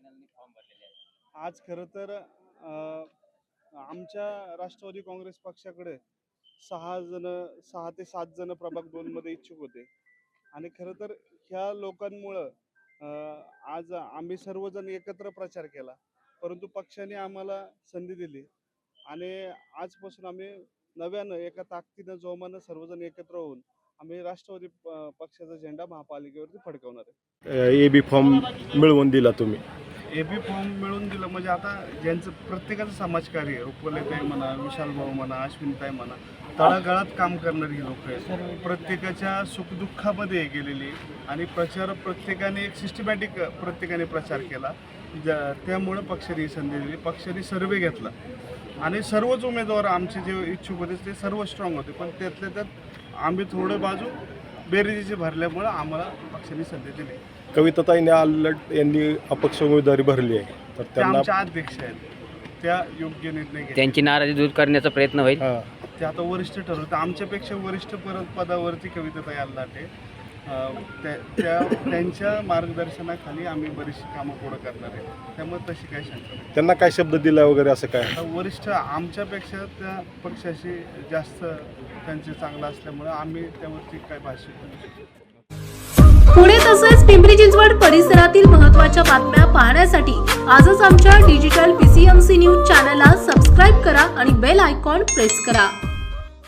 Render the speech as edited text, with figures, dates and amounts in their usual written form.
पॅनलने फॉर्म भरलेले आहेत? आज खरं तर आमच्या राष्ट्रवादी काँग्रेस पक्षाकडे 6 ते 7 जण प्रभाग 2 मध्ये इच्छुक होते आणि खरं तर ह्या लोकांमुळं आज आम्ही सर्वजण एकत्र प्रचार केला, परंतु पक्षाने आम्हाला संधी दिली आणि आजपासून आम्ही नव्यानं एका ताकदीनं जोमानं सर्वजण एकत्र होऊन आम्ही राष्ट्रवादी पक्षाचा झेंडा महापालिकेवरती फडकवणार आहे. AB फॉर्म मिळवून दिला तुम्ही. AB फॉर्म मिळवून दिलं म्हणजे आता ज्यांचं प्रत्येकाचं समाजकार्य रुपलेताई म्हणा, विशाल भाऊ म्हणा, अश्विनीताई म्हणा, तळागाळात काम करणारी लोक आहेत. प्रत्येकाच्या सुखदुःखामध्ये गेलेली आणि प्रचार प्रत्येकाने एक सिस्टमॅटिक प्रत्येकाने प्रचार केला. त्यामुळं पक्षाने संधी दिली, पक्षाने सर्वे घेतला आणि सर्वच उमेदवार आमचे जे इच्छुक होते ते सर्व स्ट्रॉंग होते, पण त्यातल्या त्यात आम्ही थोडं बाजू बेरजेची भरल्यामुळं आम्हाला पक्षाने संधी दिली. कविताताईने आलट यांनी अपक्ष उमेदवारी भरली आहे, तर त्या त्यांना आमच्या अध्यक्ष आहेत, त्या योग्य निर्णय घेतात. त्यांची नाराजी दूर करण्याचा प्रयत्न होईल. ते आता वरिष्ठ ठरवतं. आमच्यापेक्षा वरिष्ठ पदावरती कविताताई आल्लाटे, त्यांच्या मार्गदर्शनाखाली आम्ही बरीचशी कामं पुढं करणार आहे, त्यामुळे तशी काही शंका नाही. त्यांना काय शब्द दिला वगैरे असं काय? वरिष्ठ आमच्यापेक्षा त्या पक्षाशी जास्त त्यांचे चांगलं असल्यामुळे आम्ही त्यावरती काय भाष्य करू. पुणे तसेच पिंपरी चिंचवड परिसरातील महत्त्वाच्या बातम्या पाहण्यासाठी आजच आमच्या डिजिटल PCMC न्यूज चॅनलला सबस्क्राईब करा आणि बेल आयकॉन प्रेस करा.